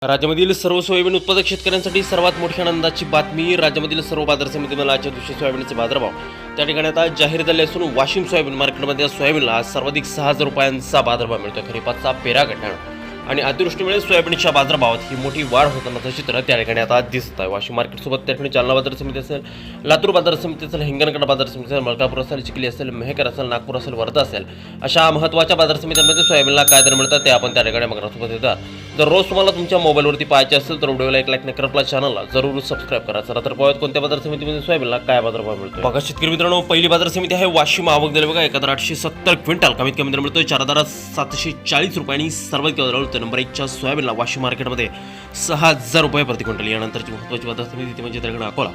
राज्यामधील सर्व सोयाबीन उत्पादक शेतकऱ्यांसाठी सर्वात मोठी आनंदाची बातमी. राज्यामधील सर्व बाजार समितीमध्ये आजच्या दिवशी सोयाबीनचे बाजारभाव त्या ठिकाणी आता जाहीर झाले असून वाशिम सोयाबीन मार्केटमध्ये सोयाबीनला आज सर्वाधिक 6,000 रुपयांचा बाजारभाव मिळतो. खरीपाचा पेरा घटना आणि अतिवृष्टीमुळे सोयाबीनच्या बाजारभावात ही मोठी वाढ होतानाचं चित्र त्या ठिकाणी आता दिसत आहे. वाशिम मार्केटसोबत त्या ठिकाणी जालना बाजार समिती असेल, लातूर बाजार समिती असेल, हिंगणघाट बाजार समिती असेल, मलकापूर असेल, चिखली असेल, मेहकर असेल, नागपूर असेल, वर्धा असेल, अशा महत्त्वाच्या बाजार समित्यांमध्ये सोयाबीनला काय दर मिळतात ते आपण त्या ठिकाणी मगरासोबत येतात. जर रोज तुम्हाला तुमच्या मोबाईलवरती पाहायचे असेल तर व्हिडिओला एक लाईक नक्की करा, चॅनलला जरूर सबस्क्राईब करा. चला तर पाहूयात कोणत्या बाजार समितीमध्ये सोयाबीनला काय बाजारभाव मिळतो. बघा शेतकरी मित्रांनो, पहिली बाजार समिती आहे वाशिम. आवक दिले बघा 1870 क्विंटल, कमीत कमी दर मिळतोय 4,740 रुपये आणि सर्वाधिक दर मिळतो नंबर 1च्या सोयाबीनला वाशिम मार्केटमध्ये 6,000 रुपये प्रति क्विंटल. यानंतरची महत्त्वाची बाजार समिती ती म्हणजे त्याकडे अकोला.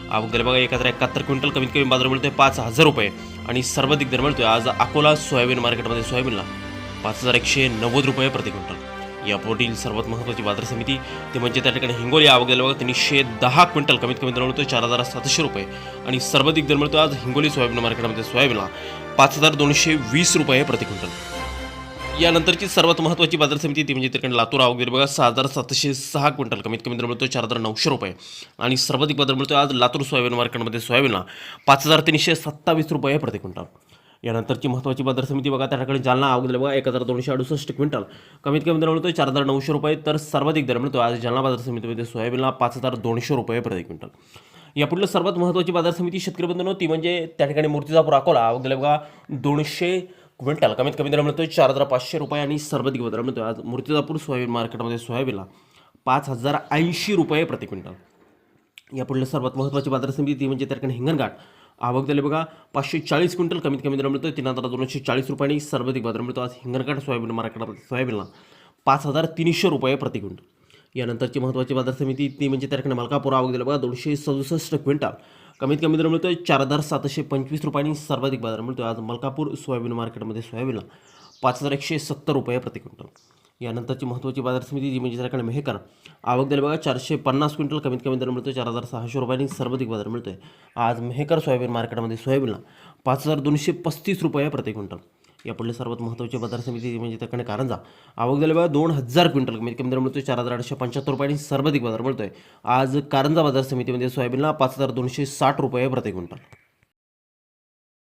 आवक दिले बघा 1071 क्विंटल, कमीत कमी बाजार मिळतोय 5,000 रुपये आणि सर्वाधिक दर मिळतोय आज अकोला सोयाबीन मार्केटमध्ये सोयाबीनला 5,190 रुपये प्रति क्विंटल. यापुढील सर्वात महत्त्वाची बाजार समिती ते म्हणजे त्या ठिकाणी हिंगोली. आवक दिले बघा 310 क्विंटल, कमीत कमी दर मिळतोय 4,700 रुपये आणि सर्वाधिक दर मिळतोय आज हिंगोली सोयाबीन मार्केटमध्ये सोयाबीनला 5,220 रुपये प्रति क्विंटल. यानंतरची सर्वात महत्त्वाची बाजार समिती ती म्हणजे तिकडे लातूर. आवक दिली बघा 6,706 क्विंटल, कमीत कमी दर मिळतोय 4,900 रुपये आणि सर्वाधिक बाजार मिळतोय आज लातूर सोयाबीन मार्केटमध्ये सोयाबीनला 5,327 रुपये प्रति क्विंटल. यानंतरची महत्त्वाची बाजार समिती बघा त्या ठिकाणी जालना. आवक दिली बघा 1,268 क्विंटल, कमीत कमी दर मिळतोय 4,900 रुपये तर सर्वाधिक दर मिळतोय आज जालना बाजार समितीमध्ये सोयाबीनला 5,200 रुपये प्रति क्विंटल. यापुढील सर्वात महत्त्वाची बाजार समिती शेतकरी बंधूंनो ती म्हणजे त्या ठिकाणी मूर्तिजापूर अकोला. आवक दिली बघा 200 क्विंटल, कमीत कमी दर मिळतोय 4,500 रुपये आणि सर्वाधिक दर मिळतोय आज मूर्तिजापूर सोयाबीन मार्केटमध्ये सोयाबीनला 5,080 रुपये प्रति क्विंटल. यापुढील सर्वात महत्त्वाची बाजार समिती ती म्हणजे त्या ठिकाणी हिंगणघाट. आवक दिली बघा 540 क्विंटल, कमीत कमी दर मिळतोय 3,240 रुपये आणि सर्वाधिक बाजार मिळतो आज हिंगणघाट सोयाबीन मार्केटमध्ये सोयाबीनला 5,300 रुपये प्रति क्विंटल. यानंतरची महत्त्वाची बाजार समिती ती म्हणजे त्या ठिकाणी मलकापूर. आवक दिली बघा 267 क्विंटल, कमीत कमी दर मिळतोय 4,725 रुपये आणि सर्वाधिक बाजार मिळतोय आज मलकापूर सोयाबीन मार्केटमध्ये सोयाबीनला 5,170 रुपये प्रति क्विंटल. यानंतरची महत्त्वाची बाजार समिती जी म्हणजे त्याकडे मेहकर. आवक दिली बघा 450 क्विंटल, कमीत कमी दर मिळतोय 4,600 रुपये आणि सर्वाधिक बाजार मिळतोय आज मेहकर सोयाबीन मार्केटमध्ये सोयाबीनला 5,235 रुपये प्रति क्विंटल. यापुढे सर्वात महत्त्वाची बाजार समिती म्हणजे त्याकडे कारंजा. आवक दिली बघा 2,000 क्विंटल, कमीत कमी दर मिळतोय 4,875 रुपये आणि सर्वाधिक बाजार मिळतोय आज कारंजा बाजार समितीमध्ये सोयाबीनला 5,260 रुपये प्रति क्विंटल.